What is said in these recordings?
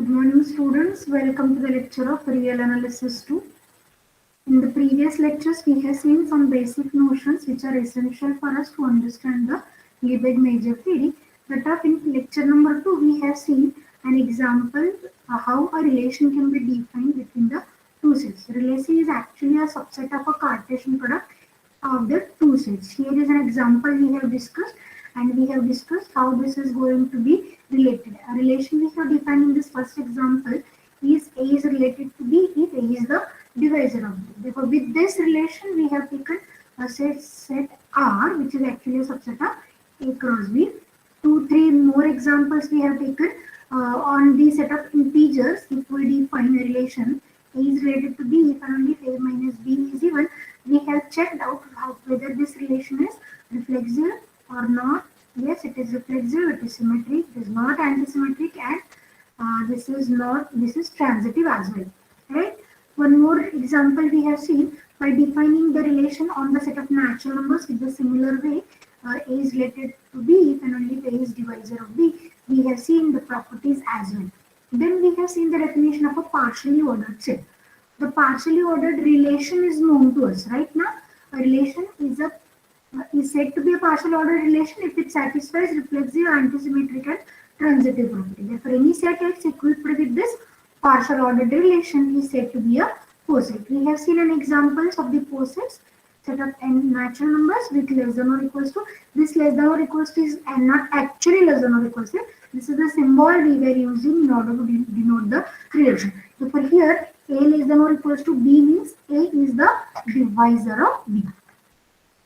Good morning, students. Welcome to the lecture of Real Analysis 2. In the previous lectures, we have seen some basic notions which are essential for us to understand the Liebig major theory. But in lecture number 2, we have seen an example how a relation can be defined between the two sets. Relation is actually a subset of a Cartesian product of the two sets. Here is an example we have discussed, and we have discussed how this is going to be related. A relation we have defined in this first example is A is related to B if A is the divisor of B. Therefore, with this relation, we have taken a set R, which is actually a subset of A cross B. 2-3 more examples we have taken on the set of integers. If we define a relation A is related to B if and only if A minus B is even, we have checked out whether this relation is reflexive or not. Yes, it is reflexive, it is symmetric, it is not antisymmetric, and this is transitive as well. Right? One more example we have seen by defining the relation on the set of natural numbers with the similar way. A is related to B if and only if A is divisor of B. We have seen the properties as well. Then we have seen the definition of a partially ordered set. The partially ordered relation is known to us right now. A relation is said to be a partial ordered relation if it satisfies reflexive, antisymmetric, and transitive property. Therefore, any set X equipped with this partial ordered relation is said to be a poset. We have seen an examples of the posets. Set of n natural numbers with less than or equals to. This less than or equals to is not actually less than or equals to. This is the symbol we were using in order to denote the relation. Therefore, here A less than or equals to B means A is the divisor of B.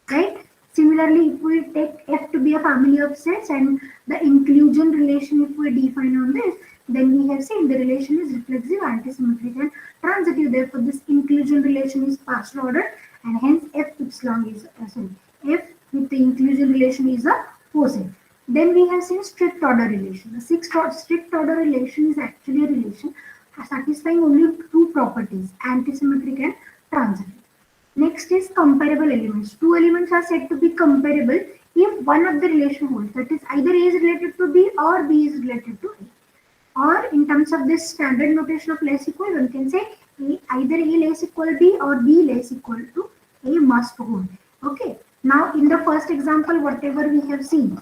Right? Similarly, if we take F to be a family of sets and the inclusion relation, if we define on this, then we have seen the relation is reflexive, antisymmetric, and transitive. Therefore, this inclusion relation is partial ordered, and hence F epsilon is F with the inclusion relation is a poset. Then we have seen strict order relation. The strict order relation is actually a relation satisfying only two properties, antisymmetric and transitive. Next is comparable elements. Two elements are said to be comparable if one of the relation holds. That is, either A is related to B or B is related to A. Or in terms of this standard notation of less equal, one can say either A less equal B or B less equal to A must hold. Okay. Now in the first example, whatever we have seen,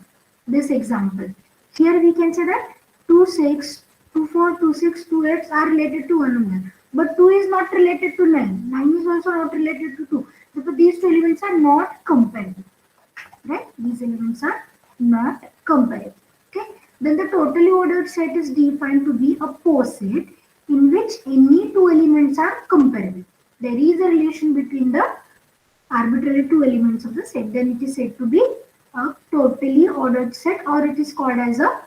this example, here we can say that 2, 6, 2, 4, 2, 6, 2, 8 are related to one another. But 2 is not related to 9. 9 is also not related to 2. Therefore, these two elements are not comparable. Right? These elements are not comparable. Okay. Then the totally ordered set is defined to be a poset in which any two elements are comparable. There is a relation between the arbitrary two elements of the set. Then it is said to be a totally ordered set, or it is called as a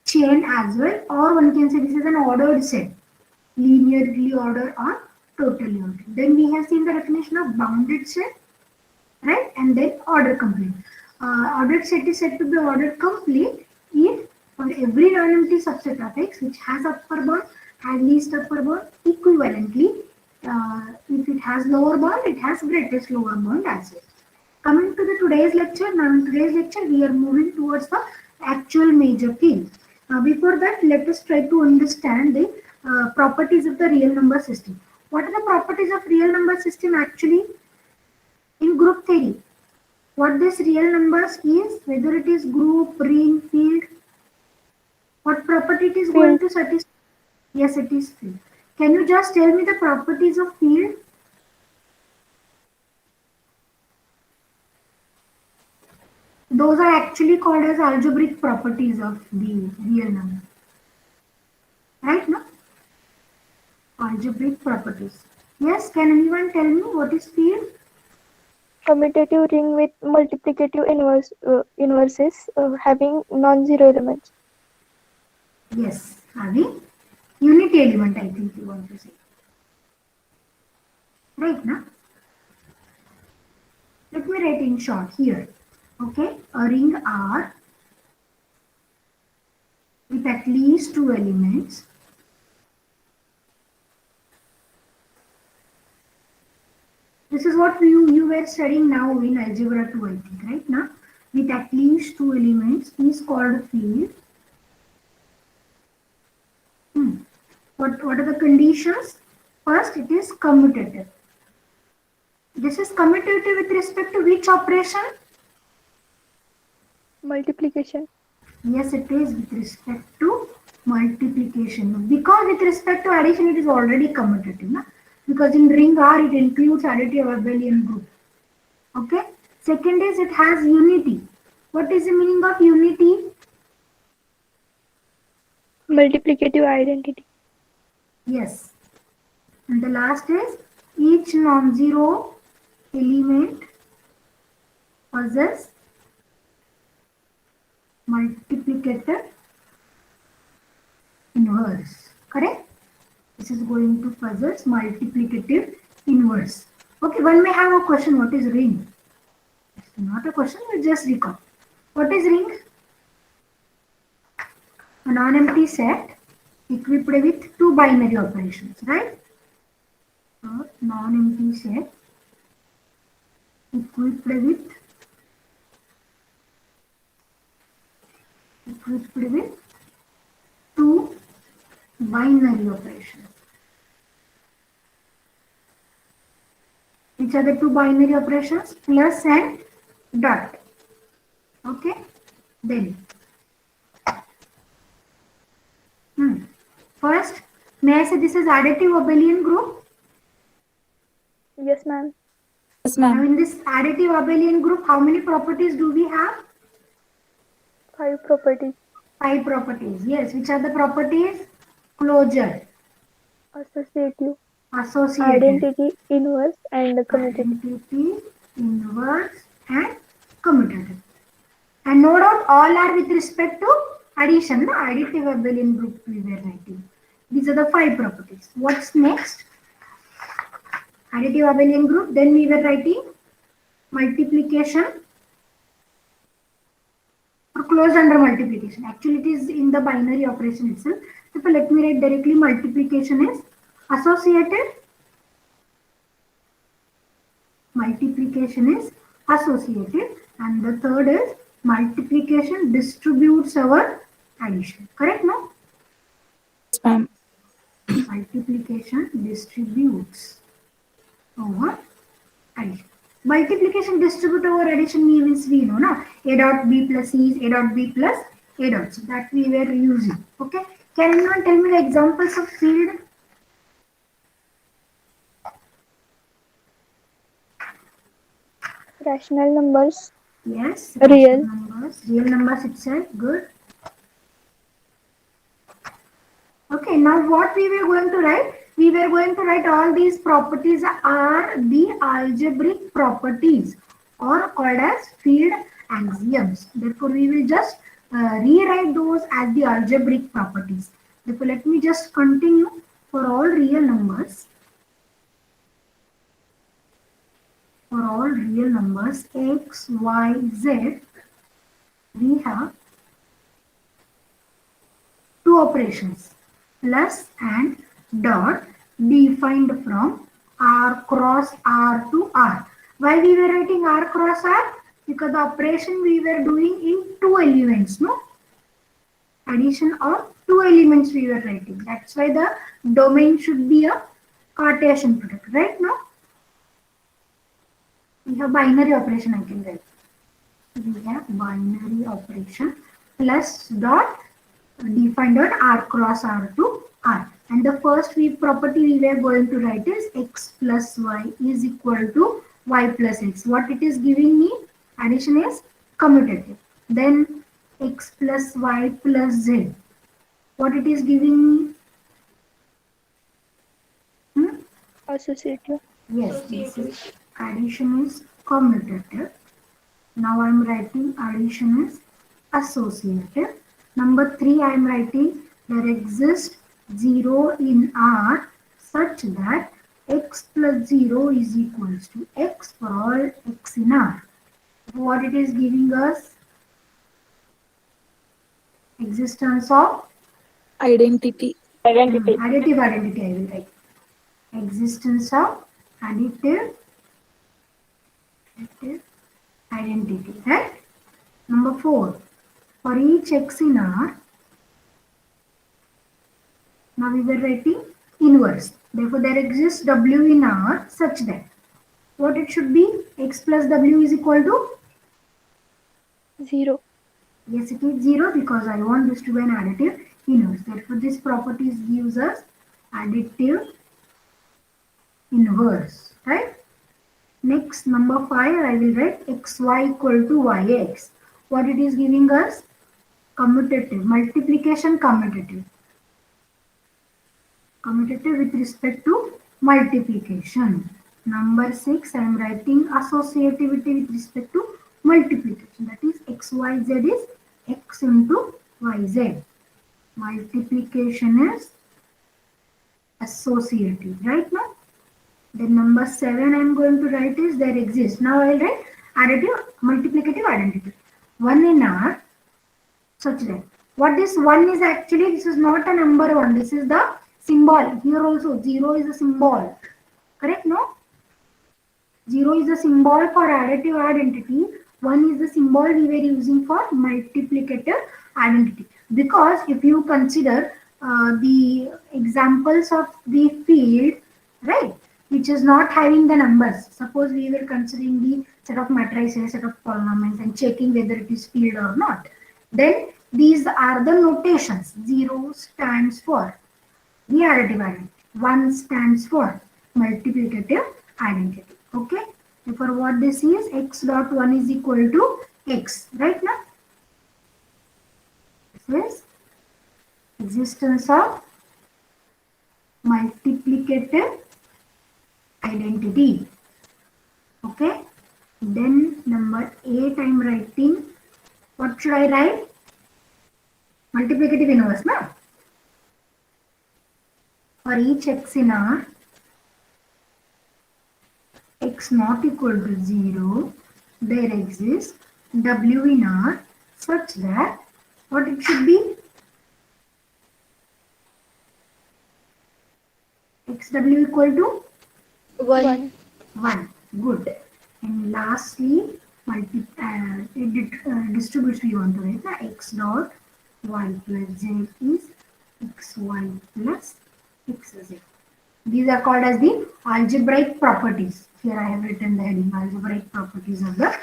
chain as well, or one can say this is an ordered set. Linearly ordered or totally ordered. Then we have seen the definition of bounded set, right? And then order complete. Ordered set is said to be ordered complete if for every non-empty subset of X which has upper bound, has least upper bound, equivalently, if it has lower bound, it has greatest lower bound as well. Coming to the today's lecture, now in today's lecture we are moving towards the actual major theory. Before that, let us try to understand the properties of the real number system. What are the properties of real number system actually in group theory? What this real numbers is, whether it is group, ring, field, what property it is going to satisfy? Yes, it is field. Can you just tell me the properties of field? Those are actually called as algebraic properties of the real number. Right now? Algebraic properties. Yes, can anyone tell me what is field? Commutative ring with multiplicative inverses having non-zero elements. Yes, having unity element, I think you want to say. Right now? Let me write in short here. Okay, a ring R with at least two elements This is what you were studying now in algebra 2, I think, right now. With at least two elements is called field. What are the conditions? First, it is commutative. This is commutative with respect to which operation? Multiplication. Yes, it is with respect to multiplication. Because with respect to addition, it is already commutative. Na? Because in ring R, it includes additive abelian group. Okay. Second is it has unity. What is the meaning of unity? Multiplicative identity. Yes. And the last is each non-zero element possess multiplicative inverse. Correct? This is going to possess multiplicative inverse. Okay, one may have a question, what is ring? It's not a question, we just recall. What is ring? A non-empty set equipped with two binary operations, right? A non-empty set equipped with two binary operations. Which are the two binary operations? Plus and dot. Okay. Then first, may I say this is additive abelian group? Yes, ma'am. Yes, Now ma'am. in this additive abelian group, how many properties do we have? 5 properties. 5 properties. Yes. Which are the properties? Closure, Associative, associated, identity, inverse, and commutative. identity, inverse, and commutative. And no doubt all are with respect to addition, the additive abelian group we were writing. These are the 5 properties. What's next? Additive abelian group. Then we were writing multiplication or closed under multiplication. Actually, it is in the binary operation itself. So let me write directly multiplication is associated. Multiplication is associated. And the third is multiplication distributes our addition. Correct, no? Yes, ma'am. Multiplication distributes over addition. Multiplication distribute over addition means we know na a dot b plus c is a dot b plus a dot c, that we were using. Okay. Can anyone tell me the examples of field? Rational numbers. Yes. Real. Numbers. Real numbers itself. Good. Okay, now what we were going to write? We were going to write all these properties are the algebraic properties or called as field axioms. Therefore, we will just rewrite those as the algebraic properties. Therefore, let me just continue for all real numbers. For all real numbers x, y, z, we have two operations, plus and dot, defined from r cross r to r. Why we were writing r cross r? Because the operation we were doing in two elements, no? Addition of two elements we were writing. That's why the domain should be a Cartesian product, right? No? We have binary operation, I can write. We have binary operation plus dot defined dot r cross r to r. And the first property we were going to write is x plus y is equal to y plus x. What it is giving me? Addition is commutative. Then x plus y plus z. What it is giving me? Associative. Yes, this is addition is commutative. Now I am writing addition is associative. Number 3 I am writing there exists 0 in R such that x plus 0 is equals to x for all x in R. What it is giving us? Existence of Identity. additive identity I will write. Existence of additive identity, right? Number 4. For each x in R, now Now we were writing inverse. Therefore, there exists W in R such that what it should be? X plus W is equal to? 0. Yes, it is 0 because I want this to be an additive inverse. Therefore, this property gives us additive inverse, right? Next, number 5, I will write xy equal to yx. What it is giving us? Commutative, multiplication commutative. Commutative with respect to multiplication. Number 6, I am writing associativity with respect to multiplication. That is xyz is x into yz. Multiplication is associative, right now? Then number 7 I am going to write is there exists. Now I will write additive multiplicative identity. 1 in R such that. What this 1 is actually, this is not a number 1. This is the symbol. Here also 0 is a symbol. Correct, no? 0 is a symbol for additive identity. 1 is the symbol we were using for multiplicative identity. Because if you consider the examples of the field, right, which is not having the numbers. Suppose we were considering the set of matrices, set of polynomials and checking whether it is field or not. Then these are the notations. 0 stands for the additive identity. 1 stands for multiplicative identity. Okay. Therefore, what this is, x dot 1 is equal to x. Right now? This is existence of multiplicative identity. Okay. Then number 8 I am writing. What should I write? Multiplicative inverse now. For each x in R, x not equal to 0, there exists W in R such that what it should be? XW equal to 1. 1. Good. And lastly, distributes we want to write the x dot y plus z is xy plus xz. These are called as the algebraic properties. Here I have written the heading algebraic properties of the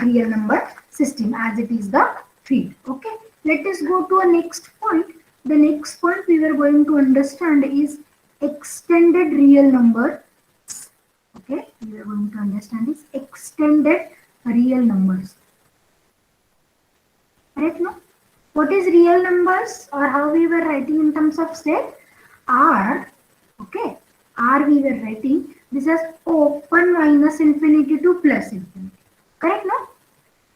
real number system as it is the field. Okay. Let us go to a next point. The next point we were going to understand is extended real number. Okay, we are going to understand is extended real numbers. Right now, what is real numbers or how we were writing in terms of step? R, okay, R we were writing this as open minus infinity to plus infinity. Correct now?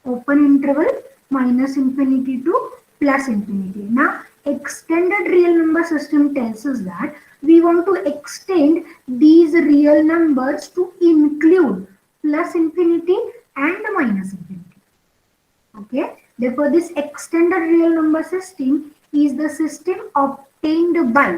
Open interval minus infinity to plus infinity. Now, extended real number system tells us that we want to extend these real numbers to include plus infinity and minus infinity. Okay. Therefore, this extended real number system is the system obtained by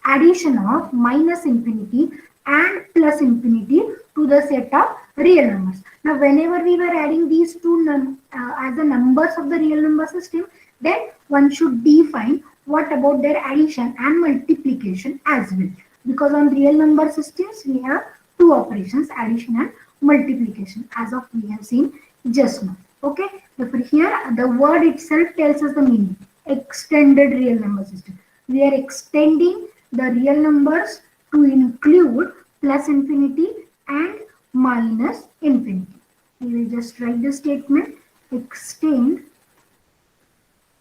addition of minus infinity and plus infinity to the set of real numbers. Now, whenever we were adding these two as the numbers of the real number system, then one should define what about their addition and multiplication as well. Because on real number systems, we have two operations, addition and multiplication, as of we have seen just now. Okay. Therefore, here the word itself tells us the meaning. Extended real number system. We are extending the real numbers to include plus infinity and minus infinity. We will just write the statement, extend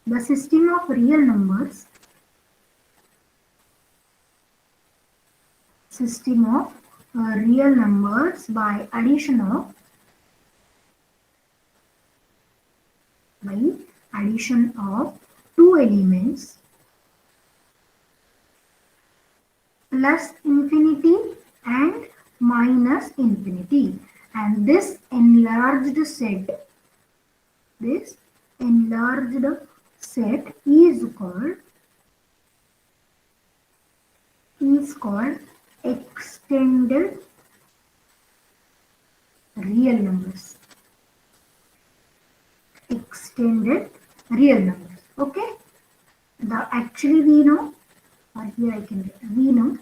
the system of real numbers, by addition of two elements plus infinity and minus infinity, and this enlarged set is called extended real numbers. Extended real numbers. Okay. Actually we know, or here I can write, we know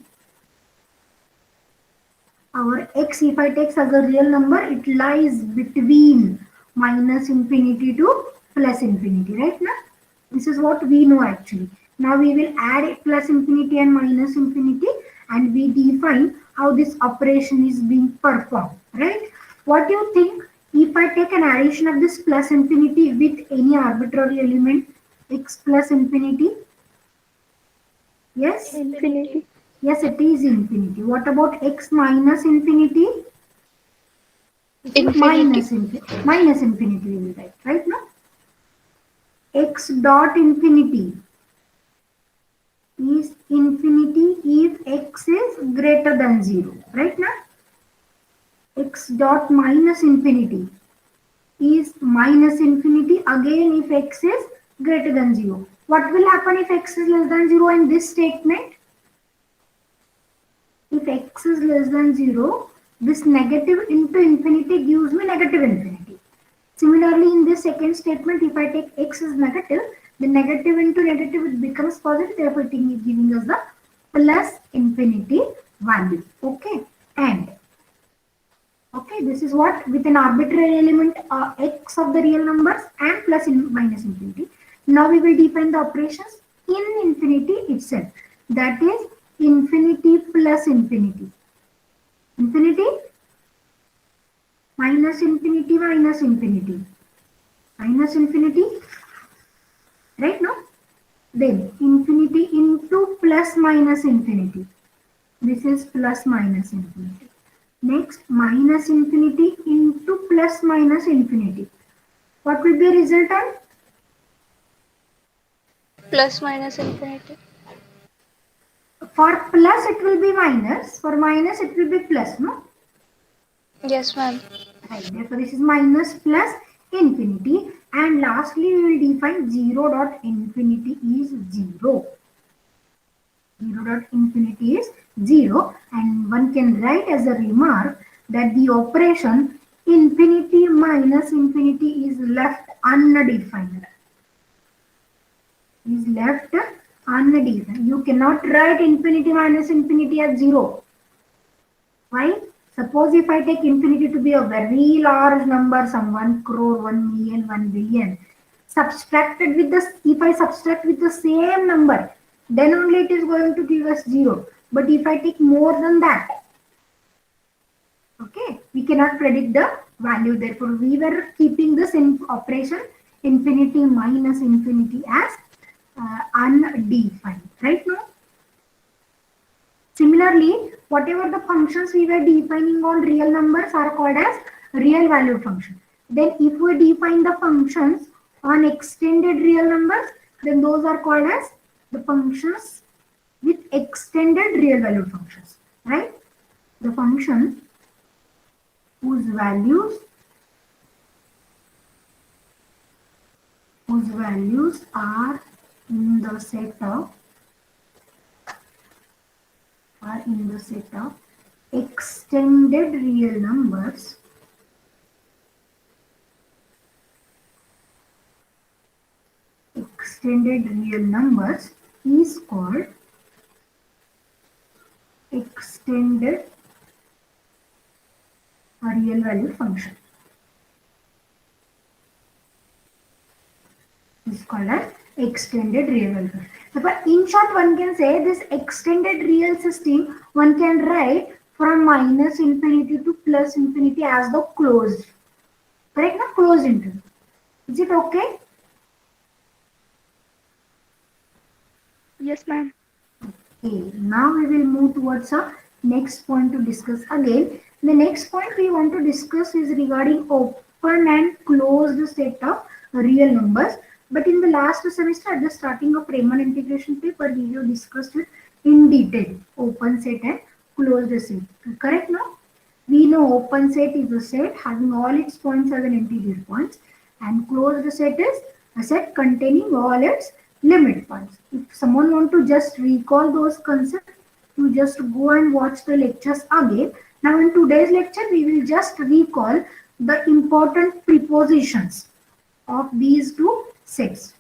our x, if I take as a real number, it lies between minus infinity to plus infinity, right now? This is what we know actually. Now we will add plus infinity and minus infinity, and we define how this operation is being performed, right? What do you think if I take an addition of this plus infinity with any arbitrary element, x plus infinity? Yes? Infinity. Yes, it is infinity. What about x minus infinity? It is Infinity. minus infinity we will write, right now? X dot infinity is infinity if x is greater than 0, right now? X dot minus infinity is minus infinity again if x is greater than 0. What will happen if x is less than 0 in this statement? If x is less than 0, this negative into infinity gives me negative infinity. Similarly, in this second statement, if I take x is negative, the negative into negative it becomes positive, therefore it is giving us the plus infinity value. Okay, and okay, this is what with an arbitrary element x of the real numbers and plus in minus infinity. Now we will define the operations in infinity itself. That is infinity plus infinity. Infinity minus infinity minus infinity. Minus infinity, right now? Then infinity into plus minus infinity. This is plus minus infinity. Next, minus infinity into plus minus infinity. What will be a resultant? Plus minus infinity. For plus it will be minus, for minus it will be plus, no? Yes, ma'am. Right, therefore this is minus plus infinity, and lastly we will define 0 dot infinity is 0. 0 dot infinity is 0, and one can write as a remark that the operation infinity minus infinity is left undefined. Is left undefined. You cannot write infinity minus infinity as 0. Why? Suppose if I take infinity to be a very large number, some 1 crore, 1 million, 1 billion, subtracted with this, if I subtract with the same number, then only it is going to give us 0. But if I take more than that, okay, we cannot predict the value. Therefore, we were keeping this in operation infinity minus infinity as undefined, right now? Similarly, whatever the functions we were defining on real numbers are called as real value function. Then if we define the functions on extended real numbers, then those are called as the functions with extended real value functions, right? The functions whose values are in the set of extended real numbers is called extended real value function. Is called as extended real value function. But in short, one can say this extended real system, one can write from minus infinity to plus infinity as the closed. Correct? Now closed interval. Is it okay? Yes, ma'am. Okay, now we will move towards a next point to discuss again. The next point we want to discuss is regarding open and closed set of real numbers. But in the last semester, at the starting of Riemann integration paper, we have discussed it in detail, open set and closed set. Correct now? We know open set is a set having all its points as an integer points, and closed set is a set containing all its limit points. If someone want to just recall those concepts, you just go and watch the lectures again. Now in today's lecture, we will just recall the important prepositions of these two sets.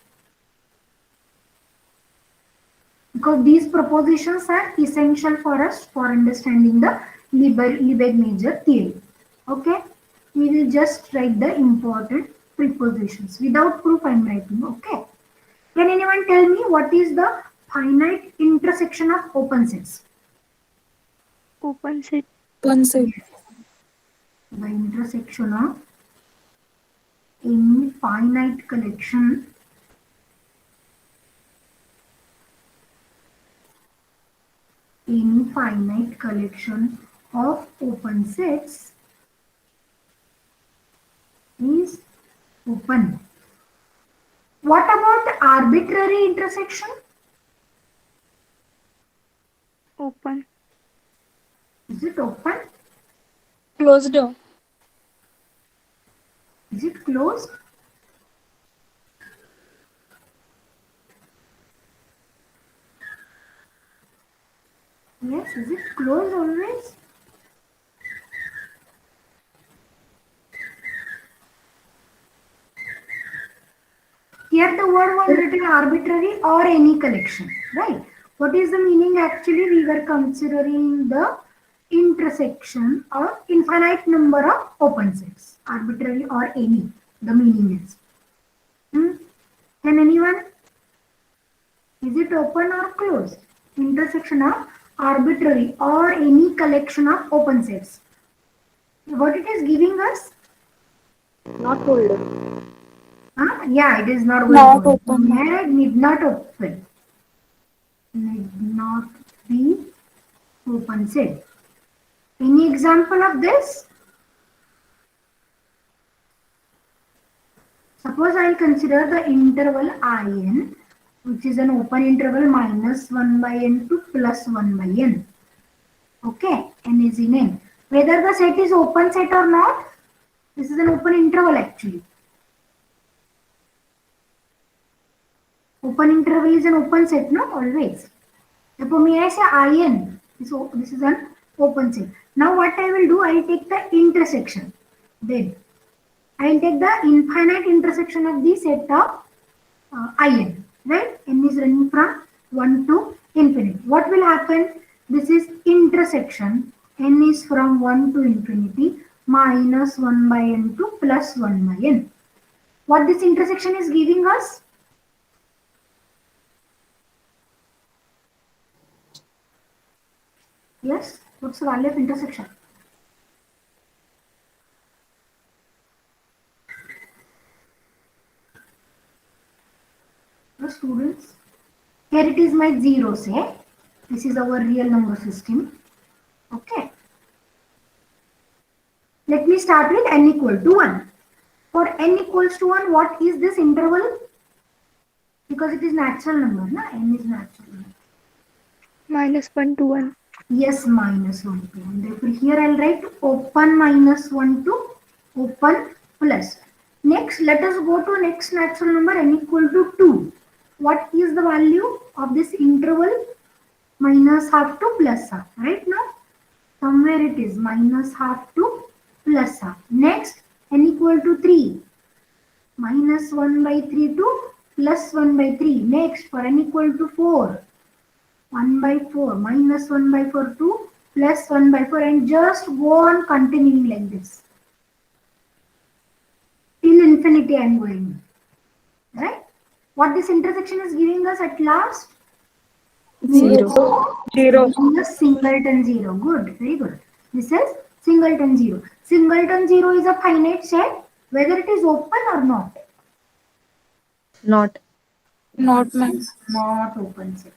because these propositions are essential for us for understanding the Lebesgue major theory. Okay, we will just write the important prepositions. Without proof I am writing. Okay, can anyone tell me what is the finite intersection of open sets? Open set. Open set. The intersection of any finite collection of open sets is open. What about arbitrary intersection? Open. Is it open? Closed. Is it closed? Yes, is it closed always? Here the word was written arbitrary or any collection, right? What is the meaning actually? We were considering the intersection of infinite number of open sets, arbitrary or any, the meaning is. Can anyone? Is it open or closed? Intersection of arbitrary or any collection of open sets. What it is giving us? Not holder. Yeah, it is not Not going to open. need not open. Need not be open set. Any example of this? Suppose I consider the interval in, which is an open interval minus 1 by n to plus 1 by n. Okay, n is in n. Whether the set is open set or not, this is an open interval actually. Open interval is an open set, no? Always. Therefore, may I say in? So this is an open set. Now what I will do, I will take the intersection. Then I will take the infinite intersection of the set of in. Right? N is running from 1 to infinity. What will happen? This is intersection. N is from 1 to infinity minus 1 by n to plus 1 by n. What this intersection is giving us? Yes, what's the value of intersection? The students, here it is my zeros, eh? This is our real number system. Okay. Let me start with n equal to 1. For n equals to 1, what is this interval? Because it is natural number, na? N is natural number. -1 to 1. Yes, minus 1 to 1. Therefore, here I'll write open minus 1 to open plus. Next, let us go to next natural number n equal to 2. What is the value of this interval? Minus half to plus half. Right now, somewhere it is minus half to plus half. Next, n equal to 3. Minus 1 by 3 to plus 1 by 3. Next, for n equal to 4. 1 by 4 minus 1 by 4 to plus 1 by 4 and just go on continuing like this. Till infinity I am going. Right? What this intersection is giving us at last? Zero. Zero. Giving us singleton zero. Good. Very good. This is singleton zero. Singleton zero is a finite set whether it is open or not. Not. Not ma'am. Not open set.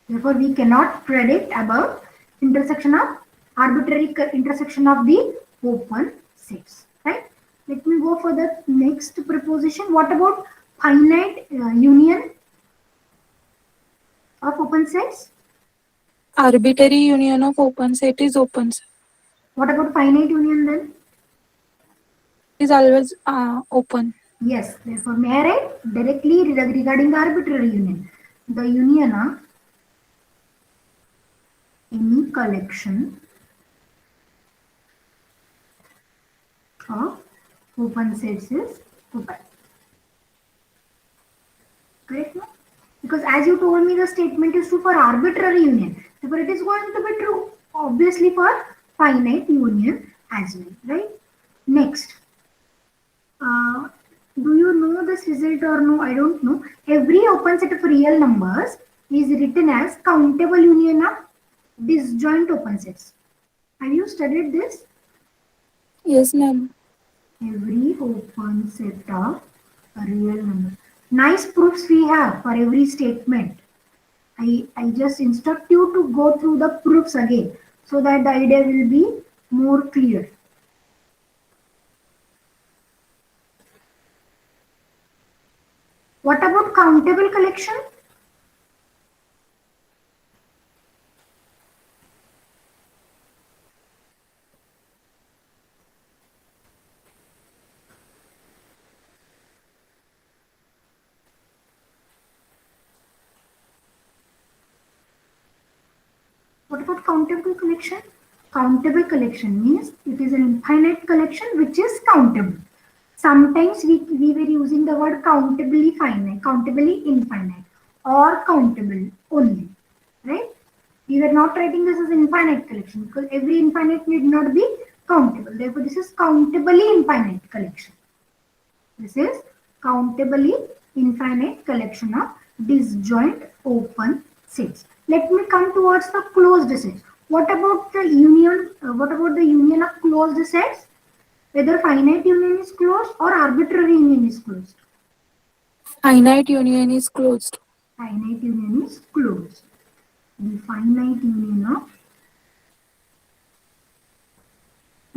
Therefore, we cannot predict about intersection of arbitrary intersection of the open sets. Right? Let me go for the next proposition. What about finite union of open sets? Arbitrary union of open set is open set. What about finite union then? Is always open. Yes. Therefore, may I write directly regarding the arbitrary union? The union of any collection of open sets is open. Correct? No? because as you told me the statement is true for arbitrary union, therefore it is going to be true obviously for finite union as well, right? Next, do you know this result or no? I don't know. Every open set of real numbers is written as countable union of disjoint open sets. Have you studied this? Yes, ma'am. Every open set of real numbers. Nice proofs we have for every statement. I just instruct you to go through the proofs again so that the idea will be more clear. What about countable collection? What about countable collection? Countable collection means it is an infinite collection which is countable. Sometimes we were using the word countably finite, countably infinite, or countable only, right? We were not writing this as infinite collection because every infinite need not be countable. Therefore, this is countably infinite collection. This is countably infinite collection of disjoint open sets. Let me come towards the closed sets. What about the union? What about the union of closed sets? Whether finite union is closed or arbitrary union is closed. Finite union is closed. Finite union is closed. The finite union of.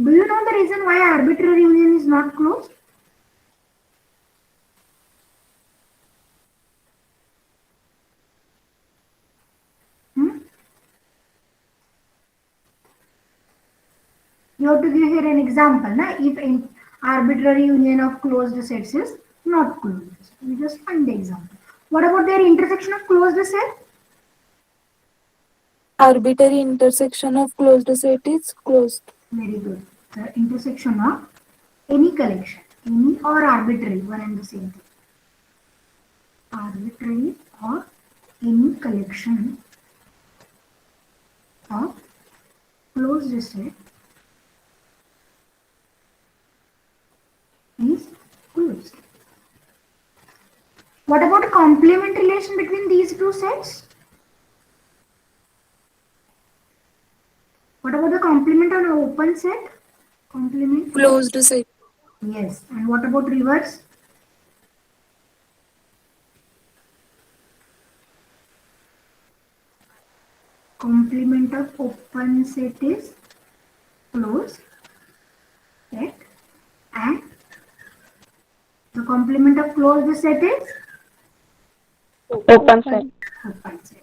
Do you know the reason why arbitrary union is not closed? Hmm? You have to give here an example. Na? If an arbitrary union of closed sets is not closed. We just find the example. What about their intersection of closed set? Arbitrary intersection of closed set is closed. Very good. The intersection of any collection, any or arbitrary, one and the same thing. Arbitrary or any collection of closed set is closed. What about a complement relation between these two sets? What about the complement on an open set? Complement? Closed set. Yes. And what about reverse? Complement of open set is closed set, and the complement of closed set is Open set. open set.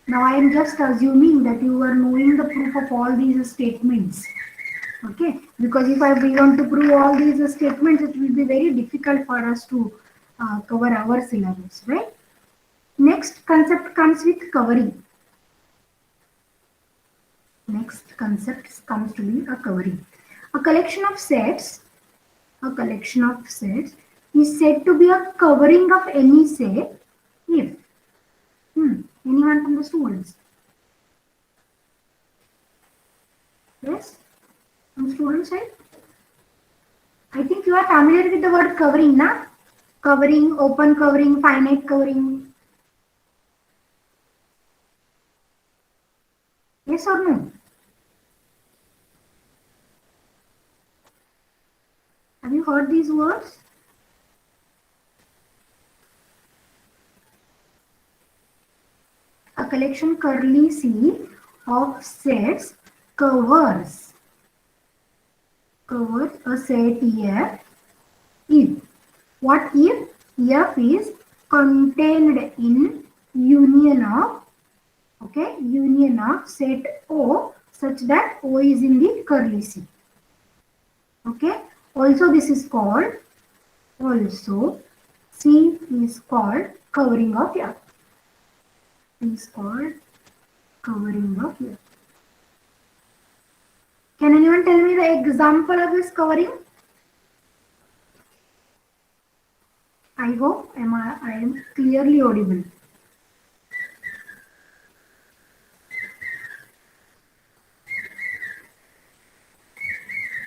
Now I am just assuming that you are knowing the proof of all these statements. Okay, because if we want to prove all these statements, it will be very difficult for us to cover our syllabus, right? Next concept comes with covering. Next concept comes to be a covering. A collection of sets is said to be a covering of any set if anyone from the students? Yes, from student side. I think you are familiar with the word covering, na? Covering, open covering, finite covering. Yes or no? Have you heard these words? A collection curly C of sets covers a set F if. What if F is contained in union of set O such that O is in the curly C. Okay. Also C is called covering of F. Is called covering of F. Can anyone tell me the example of this covering? hope I am clearly audible.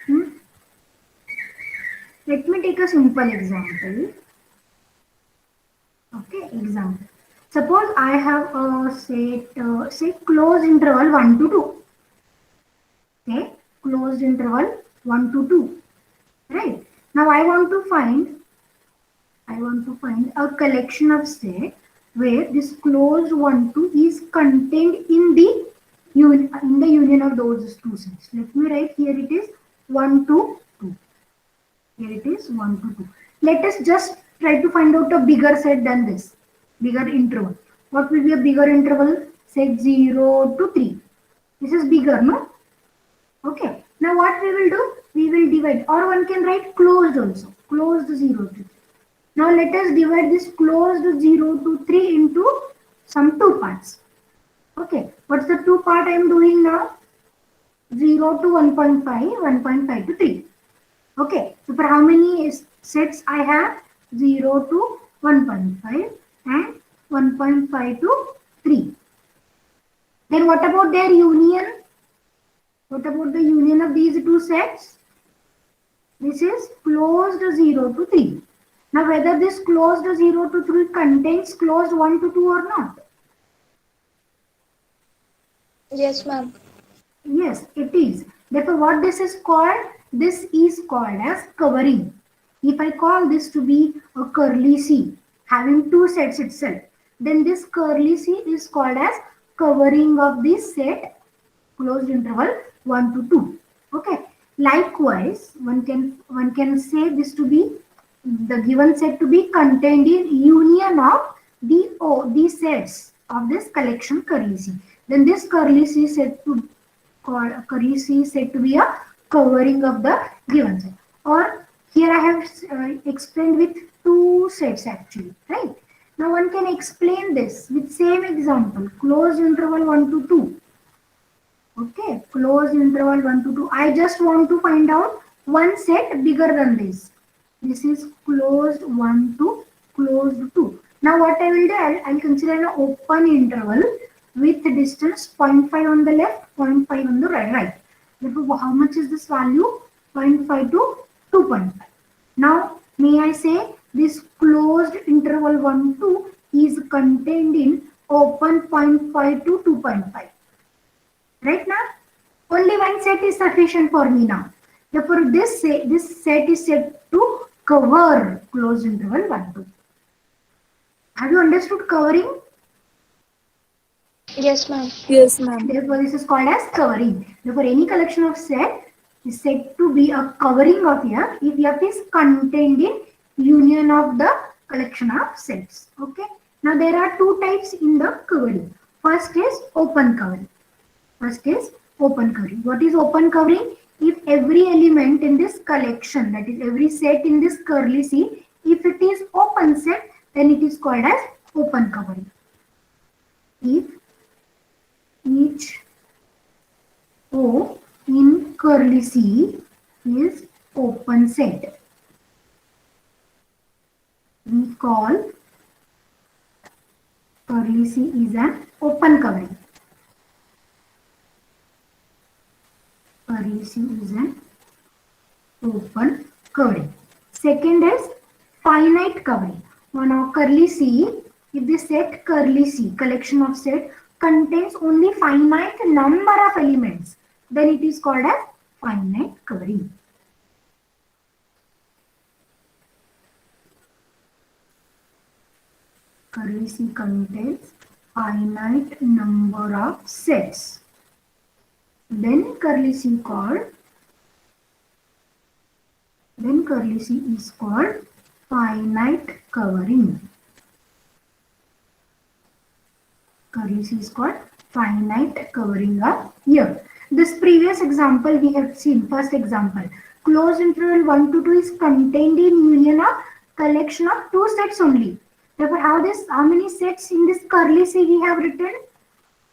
Hmm? Let me take a simple example. Okay, example. Suppose I have a set, say closed interval 1 to 2. Okay, closed interval 1 to 2. Right. Now I want to find a collection of set where this closed 1 2 is contained in the union of those two sets. Let me write here it is 1 to 2. Here it is 1 to 2. Let us just try to find out a bigger set than this, bigger interval. What will be a bigger interval? Set 0 to 3. This is bigger, no? Okay. Now what we will do? We will divide, or one can write closed also. Closed 0 to 3. Now let us divide this closed 0 to 3 into some two parts. Okay. What's the two part I am doing now? 0 to 1.5, 1.5 to 3. Okay. So for how many sets I have? 0 to 1.5 and 1.5 to 3. Then what about their union? What about the union of these two sets? This is closed 0 to 3. Now whether this closed 0 to 3 contains closed 1 to 2 or not? Yes, ma'am. Yes, it is. Therefore what this is called? This is called as covering. If I call this to be a curly C having two sets itself, then this curly C is called as covering of this set closed interval 1 to 2. Okay. Likewise, one can say this to be the given set to be contained in union of the sets of this collection curly C. Then this curly C set to be a covering of the given set. Or here I have explained with two sets actually, right? Now one can explain this with same example, closed interval 1 to 2. Okay, closed interval 1 to 2. I just want to find out one set bigger than this. This is closed 1 to closed 2. Now what I will do, I'll consider an open interval with distance 0.5 on the left, 0.5 on the right. Therefore, how much is this value? 0.5 to 2.5. Now, may I say this closed interval 1 2 is contained in open 0.5 to 2.5. Right now, only one set is sufficient for me now. Therefore, this set is set to cover closed interval 1 2. Have you understood covering? Yes, ma'am. Yes, ma'am. Therefore, this is called as covering. Therefore, any collection of set is said to be a covering of F if F is contained in union of the collection of sets. Okay. Now, there are two types in the covering. First is open covering. What is open covering? If every element in this collection, that is every set in this curly C, if it is open set, then it is called as open covering. If each O in curly C is open set, we call curly C is an open covering. Curly C is an open covering. Second is finite covering. Now curly C, if the set curly C, collection of set, contains only finite number of elements, then it is called as finite covering. Curly C contains finite number of sets. Then curly C is called finite covering. Curly C is called finite covering of F. This previous example we have seen, first example, closed interval 1 to 2 is contained in union of collection of two sets only. Therefore, how many sets in this curly C we have written?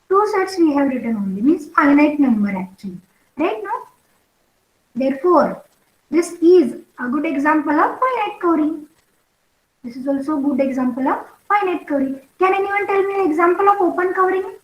Two sets we have written only, means finite number actually. Right now? Therefore, this is a good example of finite covering. This is also a good example of finite covering. Can anyone tell me an example of open covering?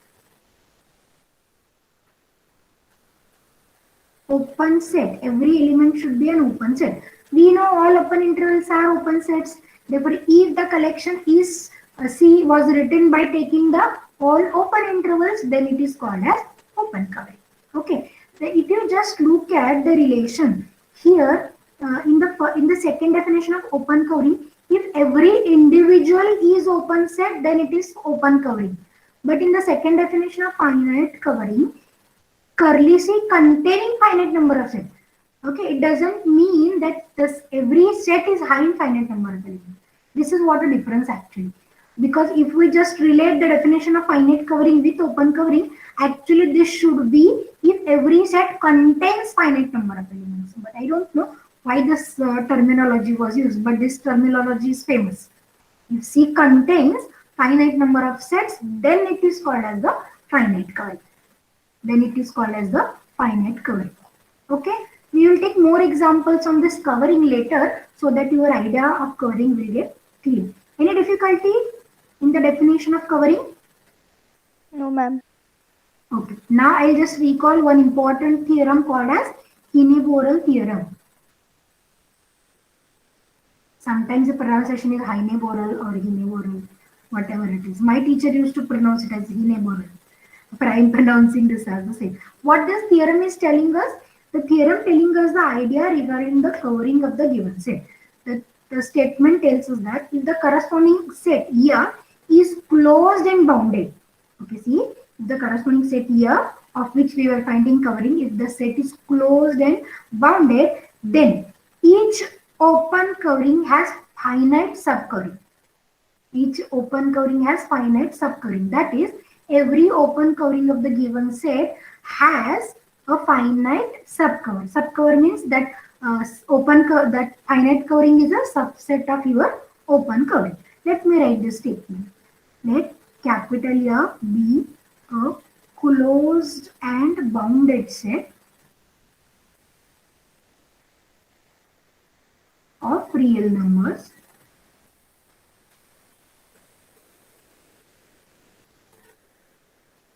Open set. Every element should be an open set. We know all open intervals are open sets. Therefore, if the collection is C was written by taking the all open intervals, then it is called as open covering. Okay. So if you just look at the relation here in the second definition of open covering, if every individual is open set, then it is open covering. But in the second definition of finite covering, curly C containing finite number of sets. Okay, it doesn't mean that this every set is having finite number of elements. This is what a difference actually. Because if we just relate the definition of finite covering with open covering, actually this should be if every set contains finite number of elements. But I don't know why this terminology was used, but this terminology is famous. If C contains finite number of sets, then it is called as the finite covering. Then it is called as the finite covering. Okay, we will take more examples on this covering later so that your idea of covering will get clear. Any difficulty in the definition of covering? No, ma'am. Okay, now I'll just recall one important theorem called as Heine-Borel theorem. Sometimes the pronunciation is Heine-Borel or Heine-Borel, whatever it is. My teacher used to pronounce it as Heine-Borel. But I am pronouncing this as the same. What this theorem is telling us? The theorem telling us the idea regarding the covering of the given set. The statement tells us that if the corresponding set here is closed and bounded. Okay, see, if the corresponding set here of which we were finding covering, if the set is closed and bounded, then each open covering has finite subcovering. Each open covering has finite subcovering. That is, every open covering of the given set has a finite subcover. Subcover means that that finite covering is a subset of your open covering. Let me write this statement. Let capital F be a closed and bounded set of real numbers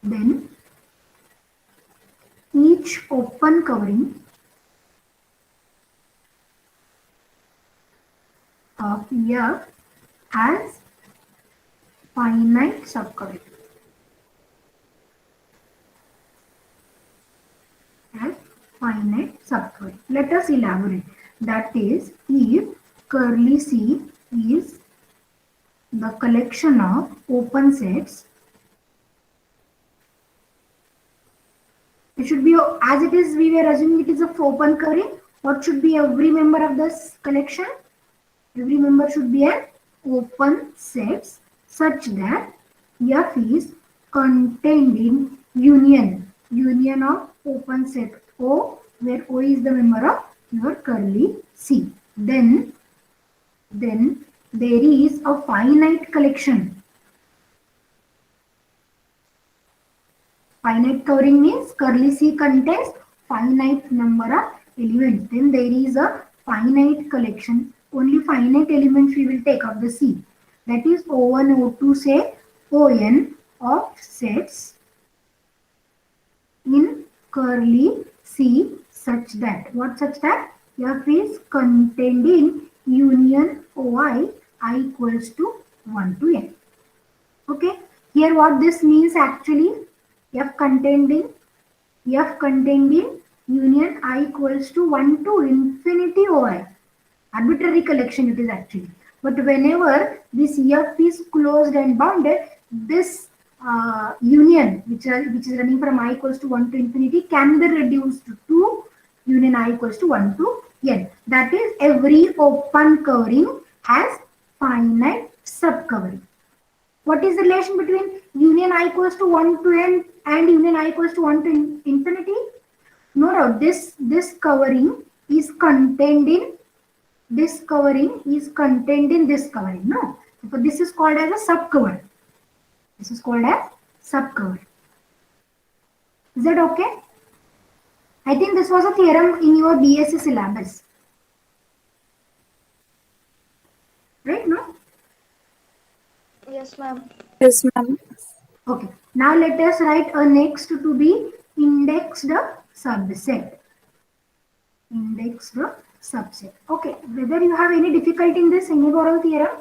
then each open covering of F has finite subcovering. Has finite subcovering. Let us elaborate. That is, if curly C is the collection of open sets, it should be, as it is, we were assuming it is a open covering. What should be every member of this collection? Every member should be an open sets such that F is contained in union of open set O, where O is the member of your curly C. Then there is a finite collection. Finite covering means curly C contains finite number of elements. Then there is a finite collection. Only finite elements we will take of the C. That is O1, O2, say On of sets in curly C such that, what such that? F is contained in union OI, I equals to 1 to N. Okay, here what this means actually, F contained in union I equals to 1 to infinity OI. Arbitrary collection it is actually. But whenever this F is closed and bounded, this union which is running from I equals to 1 to infinity can be reduced to union I equals to 1 to N. That is, every open covering has finite subcovering. What is the relation between union I equals to 1 to N and union I equals to 1 to infinity? No, this covering is contained in this covering. No, so this is called as a subcover. This is called as subcover. Is that okay? I think this was a theorem in your BSc syllabus. Right? No? Yes, ma'am. Yes, ma'am. Okay. Now let us write a next to be indexed subset. Indexed subset. Okay. Whether you have any difficulty in this Any-Borel theorem?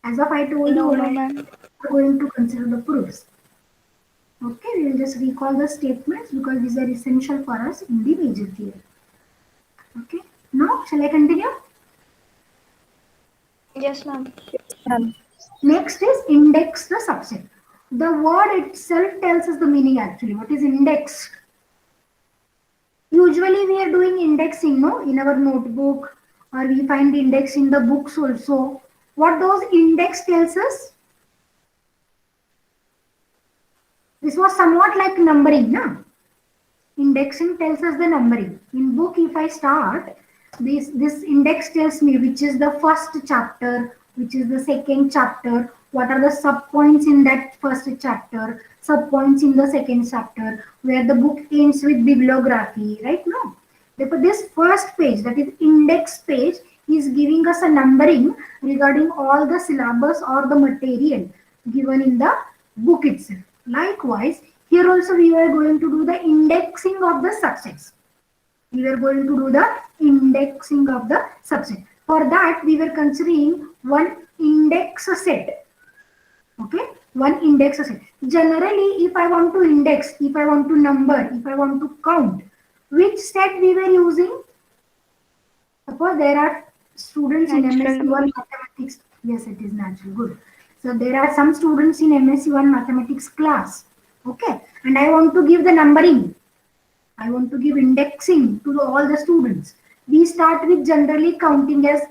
As of I told you, No, already, ma'am. we are going to consider the proofs. Okay, we will just recall the statements because these are essential for us in the major theory. Okay, now shall I continue? Yes, ma'am. Ma'am. Next is index the subset. The word itself tells us the meaning actually. What is indexed? Usually we are doing indexing, no, in our notebook, or we find index in the books also. What those index tells us? This was somewhat like numbering, no? Indexing tells us the numbering. In book, if I start, this index tells me which is the first chapter, which is the second chapter, what are the subpoints in that first chapter, subpoints in the second chapter, where the book ends with bibliography, right? No. Therefore, this first page, that is index page, is giving us a numbering regarding all the syllabus or the material given in the book itself. Likewise, here also we are going to do the indexing of the subsets. We were going to do the indexing of the subset. For that, we were considering one index set. Okay, one index set. Generally, if I want to index, if I want to number, if I want to count, which set we were using? Suppose there are students in Natural MSc 1 numbers. mathematics. Yes, it is natural. Good. So there are some students in MSc 1 mathematics class. Okay, and I want to give the numbering. I want to give indexing to all the students. We start with generally counting as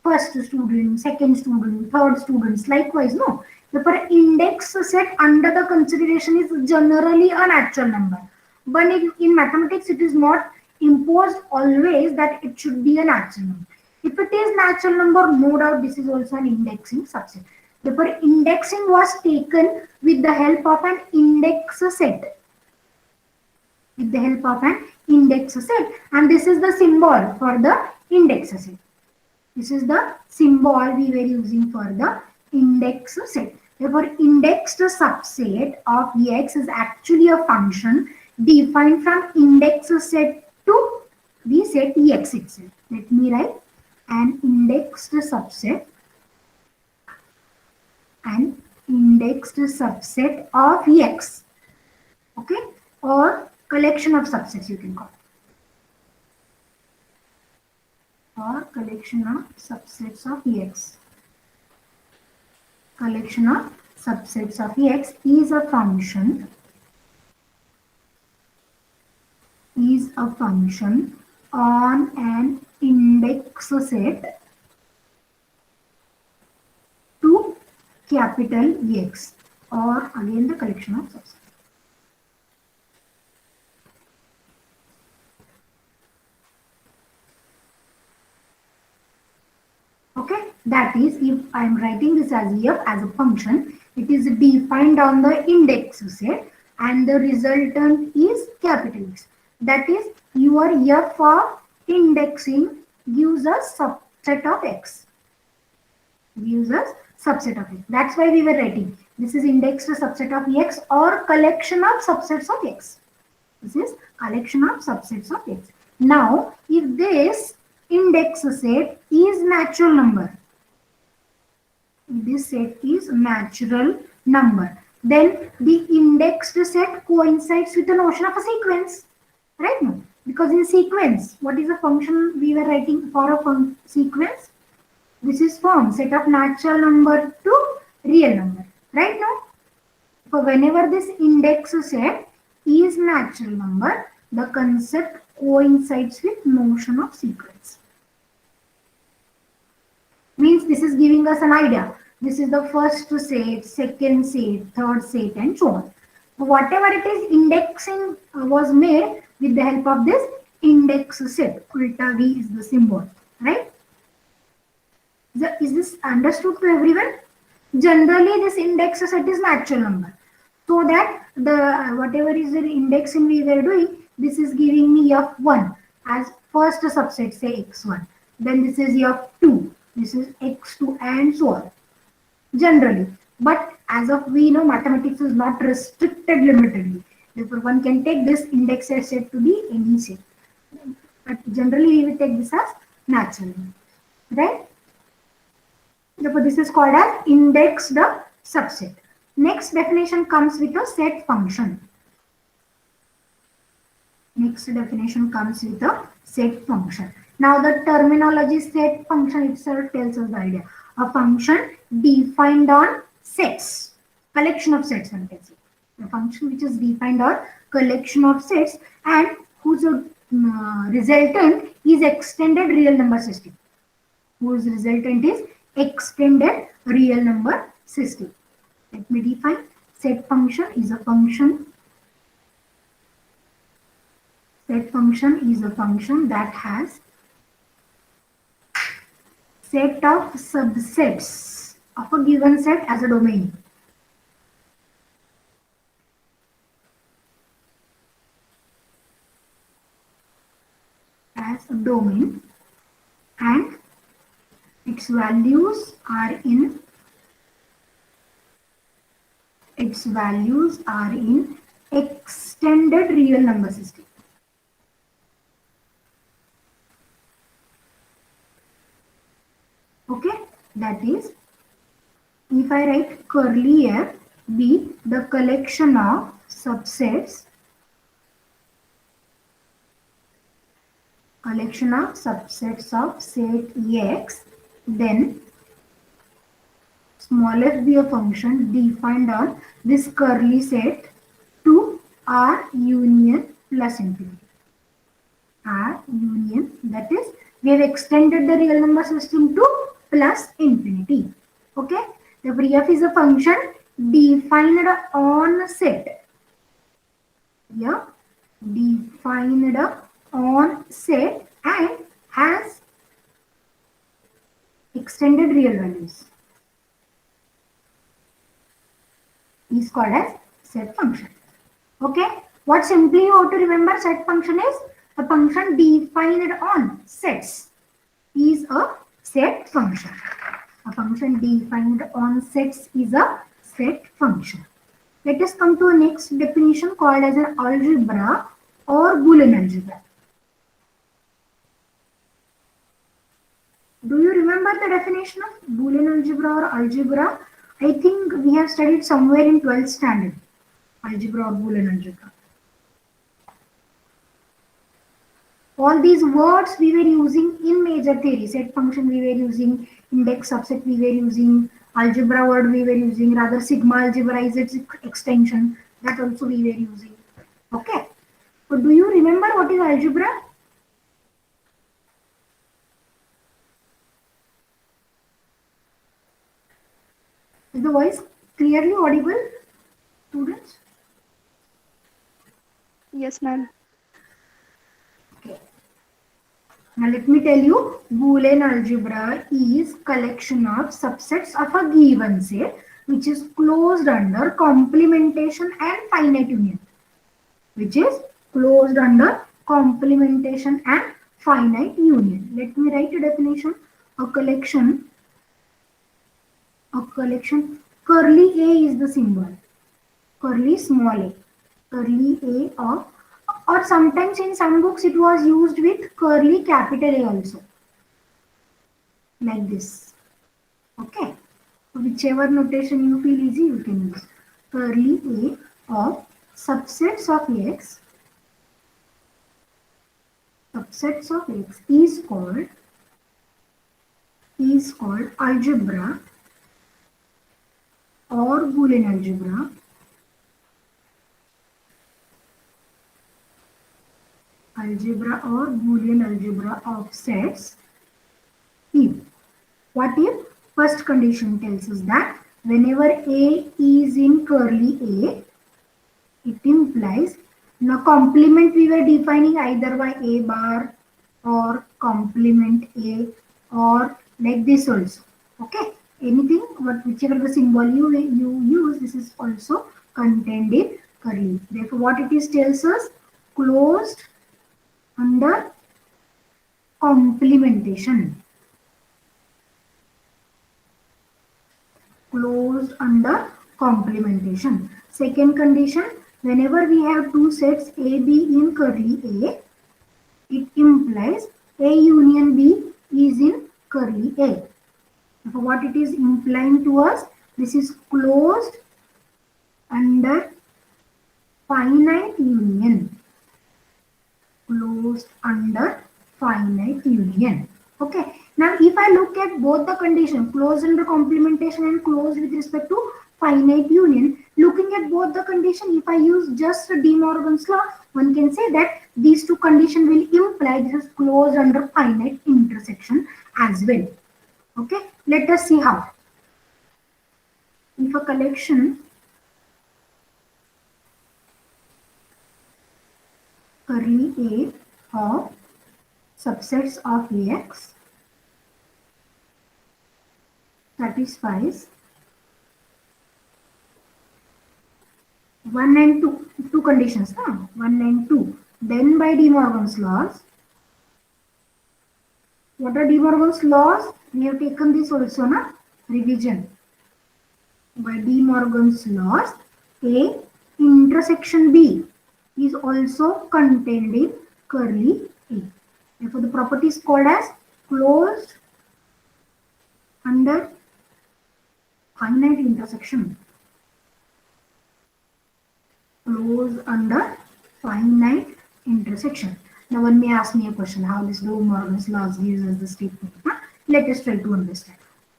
first student, second student, third students. Likewise, no. The index set under the consideration is generally a natural number. But in mathematics, it is not imposed always that it should be a natural number. If it is natural number, no doubt this is also an indexing subset. Therefore, indexing was taken with the help of an index set. With the help of an index set, and this is the symbol for the index set. This is the symbol we were using for the index set. Therefore, indexed subset of X is actually a function defined from index set to the set X itself. Let me write an indexed subset, an indexed subset of X. Okay, or collection of subsets you can call it. Or collection of subsets of X. Collection of subsets of X is a function on an index set to capital X, or again the collection of subsets. Okay, that is, if I am writing this as f as a function, it is defined on the index set and the resultant is capital X. That is, your f of indexing gives us subset of X. Gives us subset of X. That's why we were writing. This is indexed subset of X or collection of subsets of X. This is collection of subsets of X. Now, if this index set is natural number, this set is natural number, then the indexed set coincides with the notion of a sequence, right? No, because in sequence, what is the function we were writing for a sequence? This is form set of natural number to real number, right? Now, so whenever this index set is natural number, the concept coincides with notion of sequence. Means this is giving us an idea. This is the first set, second set, third set, and so on. Whatever it is, indexing was made with the help of this index set. Ulta V is the symbol, right? Is this understood to everyone? Generally, this index set is natural number. So that the whatever is the indexing we were doing, this is giving me f1 as first subset, say x1. Then this is f2. This is x2 and so on. generally. But as of we know, mathematics is not restricted limitedly. Therefore, one can take this indexed set to be any set. But generally, we will take this as natural, right? Therefore, this is called as indexed subset. Next definition comes with a set function. Next definition comes with a set function. Now the terminology set function itself tells us the idea. A function defined on sets, collection of sets, one can say. A function which is defined on collection of sets and whose resultant is extended real number system. Whose resultant is extended real number system. Let me define. Set function is a function. Set function is a function that has set of subsets of a given set as a domain. As a domain, and its values are in extended real number system. Okay, that is, if I write curly f be the collection of subsets of set X, then small f be a function defined on this curly set to R union plus infinity. R union, that is, we have extended the real number system to plus infinity. Okay, the f is a function defined on set. Yeah, defined on set and has extended real values is called as set function. Okay, what simply you have to remember, set function is a function defined on sets is a set function. A function defined on sets is a set function. Let us come to a next definition called as an algebra or Boolean algebra. Do you remember the definition of Boolean algebra or algebra? I think we have studied somewhere in 12th standard. Algebra or Boolean algebra. All these words we were using in major theory. Set function we were using, index subset we were using, algebra word we were using, rather sigma algebra is its extension, that also we were using. Okay. So do you remember what is algebra? Is the voice clearly audible, students? Yes, ma'am. Okay. Now let me tell you, Boolean algebra is collection of subsets of a given set which is closed under complementation and finite union. Which is closed under complementation and finite union. Let me write a definition. A collection, curly A is the symbol. Curly small a. Curly A of, or sometimes in some books it was used with curly capital A also. Like this. Okay. Whichever notation you feel easy, you can use. Curly A of subsets of X. Subsets of X is called algebra or Boolean algebra. Algebra or Boolean algebra of sets if, what if? First condition tells us that whenever A is in curly A, it implies, now complement we were defining either by A bar or complement A or like this also. Okay, anything, but whichever the symbol you use, this is also contained in curly. Therefore, what it is tells us, closed under complementation. closed under complementation. Second condition, whenever we have two sets A, B in curly A, it implies A union B is in curly A. So what it is implying to us, this is closed under finite union. Closed under finite union. Okay. Now, if I look at both the condition, closed under complementation and closed with respect to finite union, looking at both the condition, if I use just De Morgan's law, one can say that these two conditions will imply this is closed under finite intersection as well. Okay. Let us see how. If a collection curly A of subsets of AX satisfies 1 and 2 conditions, 1 and 2, then by De Morgan's laws. What are De Morgan's laws? We have taken this also, na? Revision. By De Morgan's laws, A intersection B is also contained in curly A. Therefore, the property is called as closed under finite intersection. Closed under finite intersection. Now, one may ask me a question: how this De Morgan's laws gives us the statement? Let us try to understand.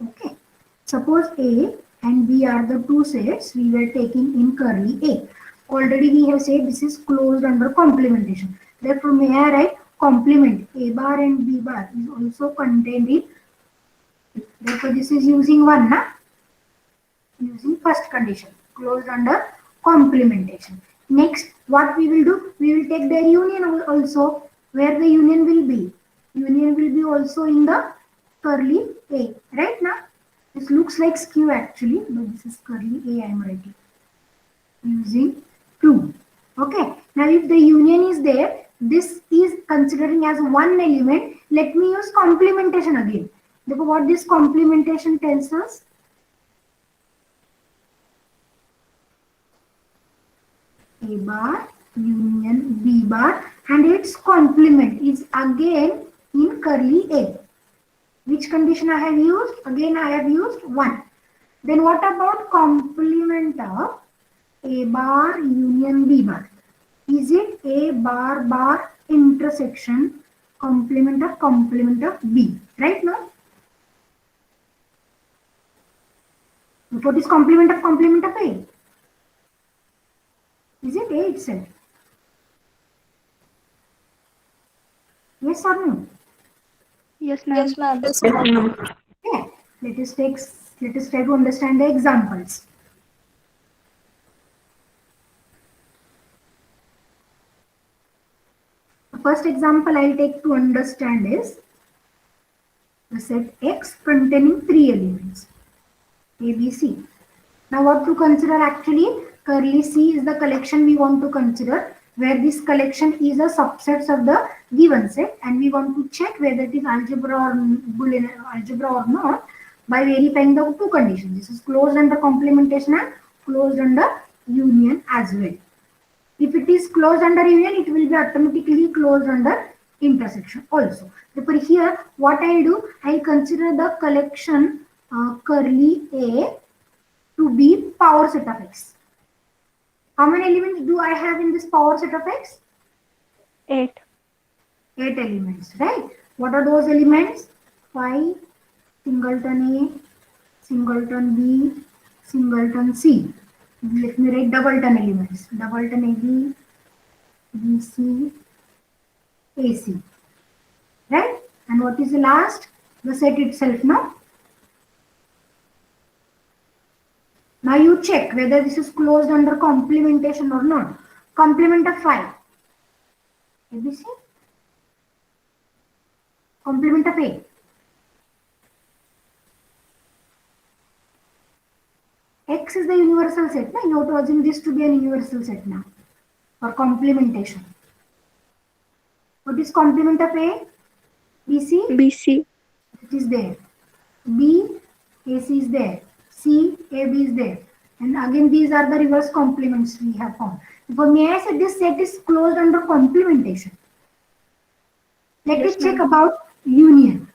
Okay. Suppose A and B are the two sets we were taking in curly A. Already we have said this is closed under complementation. Therefore, may I write complement A bar and B bar is also contained in. Therefore, this is using one, na? Using first condition, closed under complementation. Next, what we will do? We will take their union also. Where the union will be? Union will be also in the curly A. Right now, this looks like skew actually, but this is curly A I am writing. Using 2. Okay. Now, if the union is there, this is considering as one element. Let me use complementation again. Therefore, what this complementation tells us? A bar union B bar and its complement is again in curly A. Which condition I have used? Again, I have used 1. Then what about complement of A bar union B bar? Is it A bar bar intersection complement of B? Right now? What is complement of A? Is it A itself? Yes or no? Yes, ma'am. Yes, ma'am. Okay. Let us try to understand the examples. The first example I'll take to understand is the set X containing 3 elements A, B, C. Now what to consider actually? Curly C is the collection we want to consider, where this collection is a subset of the given set, and we want to check whether it is algebra or Boolean algebra or not by verifying the 2 conditions. This is closed under complementation and closed under union as well. If it is closed under union, it will be automatically closed under intersection also. Therefore, here what I do, I consider the collection curly A to be power set of X. How many elements do I have in this power set of X? 8. 8 elements, right? What are those elements? Phi, singleton A, singleton B, singleton C. Let me write doubleton elements. Doubleton AB, BC, AC. Right? And what is the last? The set itself, no? Now you check whether this is closed under complementation or not. Complement of phi. ABC. Complement of A. X is the universal set. Now you have to assume this to be an universal set now for complementation. What is complement of A? BC? BC. It is there. B, AC is there. C, A, B is there. And again, these are the reverse complements we have found. For may I say this set is closed under complementation. Let Yes, us check ma'am. about union.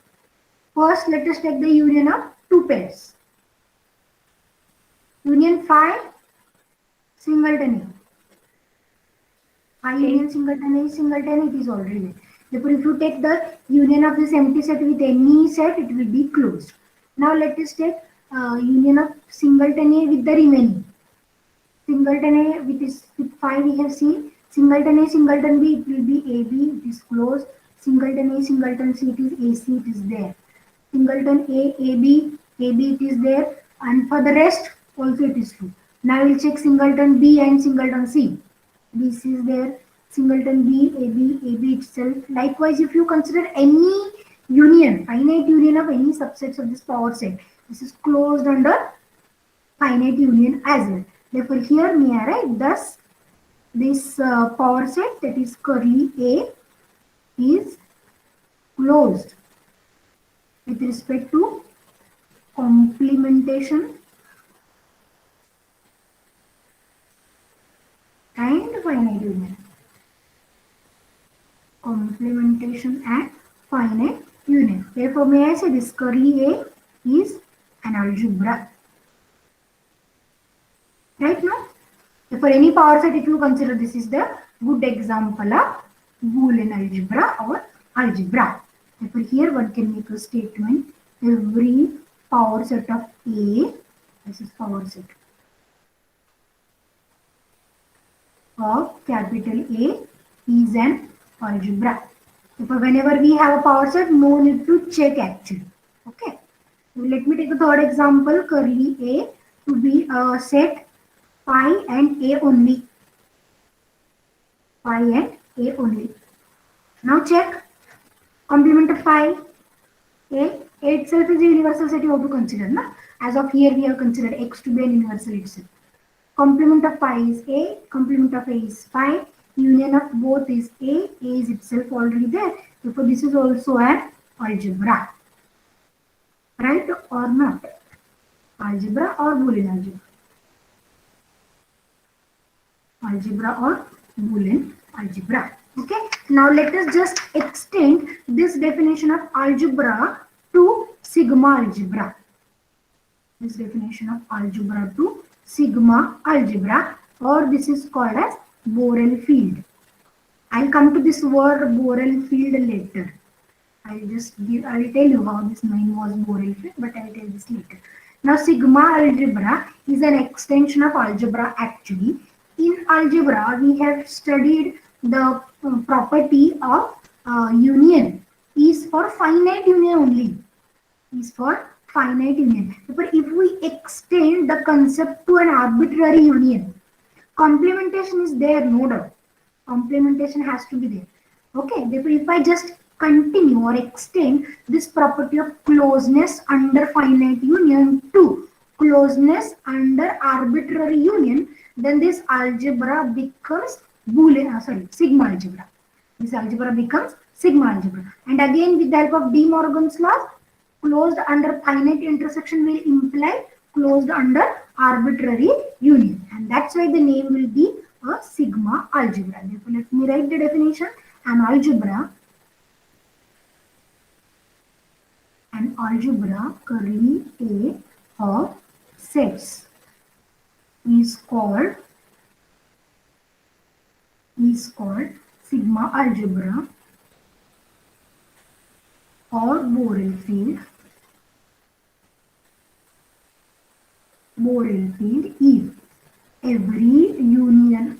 First, let us take the union of two pairs. Union phi, singleton A. Phi union singleton A is singleton, it is already there. Therefore, if you take the union of this empty set with any set, it will be closed. Now, let us take union of singleton A with the remaining. Singleton A with phi we have seen. Singleton A, singleton B, it will be AB, it is closed. Singleton A, singleton C, it is AC, it is there. Singleton A, AB, AB, it is there. And for the rest, also it is true. Now we'll check singleton B and singleton C. BC is there. Singleton B, AB, AB itself. Likewise, if you consider any union, finite union of any subsets of this power set, this is closed under finite union as well. Therefore, here may I write thus this power set, that is curly A, is closed with respect to complementation and finite union. Complementation and finite union. Therefore, may I say this curly A is an algebra. Right now? For any power set, if you consider this is the good example of Boolean algebra or algebra. Therefore, here one can make a statement: every power set of A, this is power set of capital A, is an algebra. Therefore, whenever we have a power set, no need to check actually. Okay. Let me take a third example: curly A to be a set phi and A only. Phi and A only. Now check complement of phi. A itself is a universal set you have to consider. Na? As of here, we have considered X to be an universal itself. Complement of phi is A, complement of A is phi, union of both is A is itself already there. Therefore, this is also an algebra. Right or not? Algebra or Boolean algebra? Algebra or Boolean algebra. Okay. Now let us just extend this definition of algebra to sigma algebra. This definition of algebra to sigma algebra, or this is called as Borel field. I'll come to this word Borel field later. I'll tell you how this name was Borel field, but I'll tell this later. Now sigma algebra is an extension of algebra actually. In algebra, we have studied the property of union is for finite union only. Is for finite union. But if we extend the concept to an arbitrary union, complementation is there, no doubt. Complementation has to be there. Okay, therefore, if I just continue or extend this property of closeness under finite union to closeness under arbitrary union, then this algebra becomes sigma algebra. This algebra becomes sigma algebra. And again, with the help of De Morgan's law, closed under finite intersection will imply closed under arbitrary union. And that's why the name will be a sigma algebra. Therefore, let me write the definition. An algebra curly A of sets is called sigma algebra or Borel field. Borel field if every union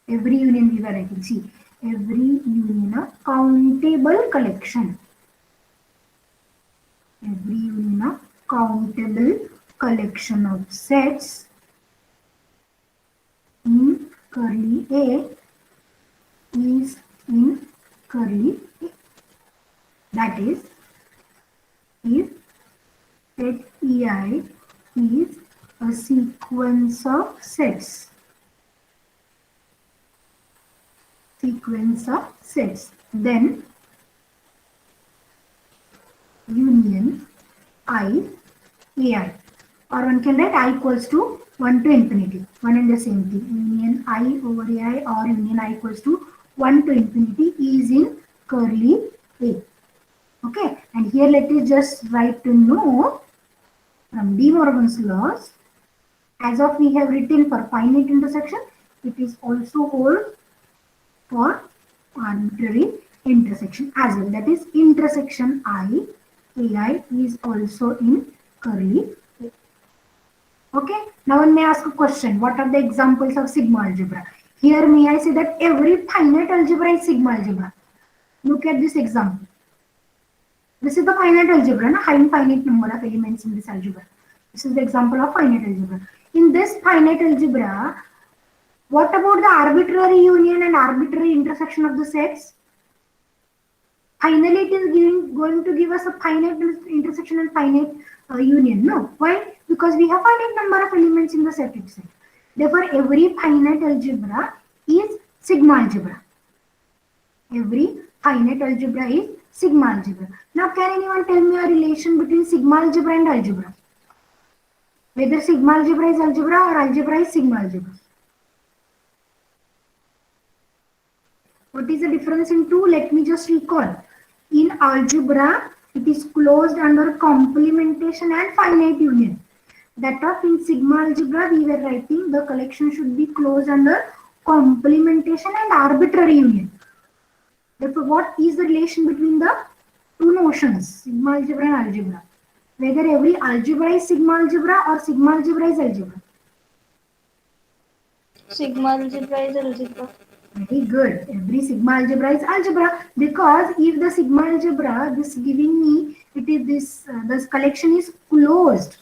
we were writing, see, every union of countable collection. Every union of countable collection of sets in curly A is in curly A. That is, if set EI is a sequence of sets. Then union I ai, or one can write I equals to 1 to infinity, one and the same thing. Union I over ai or union I equals to 1 to infinity is in curly a. Okay, and here let us just write to know from De Morgan's laws, as of we have written for finite intersection, it is also hold for arbitrary intersection as well. That is intersection ai is also in curly A. Okay, now one may ask a question, what are the examples of sigma algebra? Here may I say that every finite algebra is sigma algebra. Look at this example. This is the finite algebra, having finite number of elements in this algebra. This is the example of finite algebra. In this finite algebra, what about the arbitrary union and arbitrary intersection of the sets? Finally, it is going to give us a finite intersection and finite union. No. Why? Because we have finite number of elements in the set itself. Therefore, every finite algebra is sigma algebra. Every finite algebra is sigma algebra. Now, can anyone tell me a relation between sigma algebra and algebra? Whether sigma algebra is algebra or algebra is sigma algebra. What is the difference in two? Let me just recall. In algebra, it is closed under complementation and finite union. That of in sigma algebra, we were writing the collection should be closed under complementation and arbitrary union. Therefore, what is the relation between the two notions, sigma algebra and algebra? Whether every algebra is sigma algebra or sigma algebra is algebra. Sigma algebra is algebra. Very good. Every sigma algebra is algebra, because if the sigma algebra, this giving me, it is this collection is closed.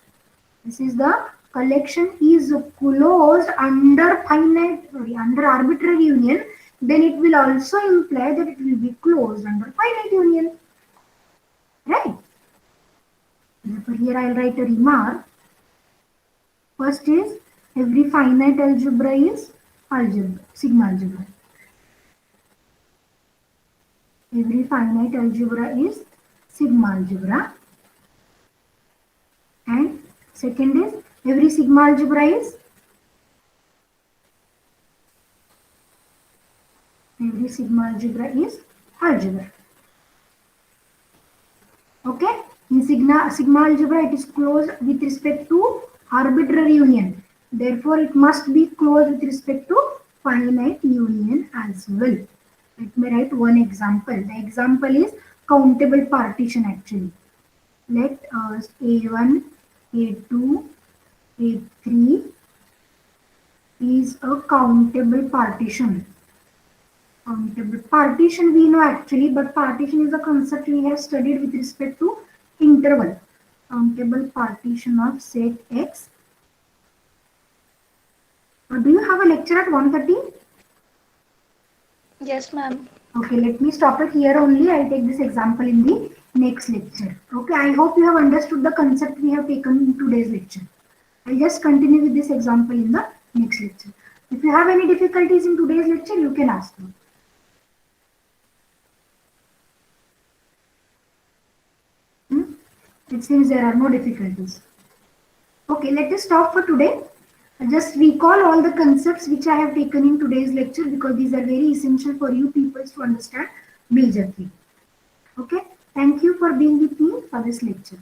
This is the collection is closed under under arbitrary union. Then it will also imply that it will be closed under finite union. Right? Therefore, here I will write a remark. First is every finite algebra is algebra, sigma algebra. Every finite algebra is sigma algebra. And second is every sigma algebra is algebra. Okay? In sigma algebra, it is closed with respect to arbitrary union. Therefore, it must be closed with respect to finite union as well. Let me write one example. The example is countable partition actually. Let us A1, A2, A3 is a countable partition. Countable partition we know actually, but partition is a concept we have studied with respect to interval. Countable partition of set X. Do you have a lecture at 1:30? Yes, ma'am. Okay, let me stop it here only. I'll take this example in the next lecture. Okay, I hope you have understood the concept we have taken in today's lecture. I'll just continue with this example in the next lecture. If you have any difficulties in today's lecture, you can ask me. It seems there are no difficulties. Okay, let us stop for today. Just recall all the concepts which I have taken in today's lecture, because these are very essential for you people to understand major theme. Okay, thank you for being with me for this lecture.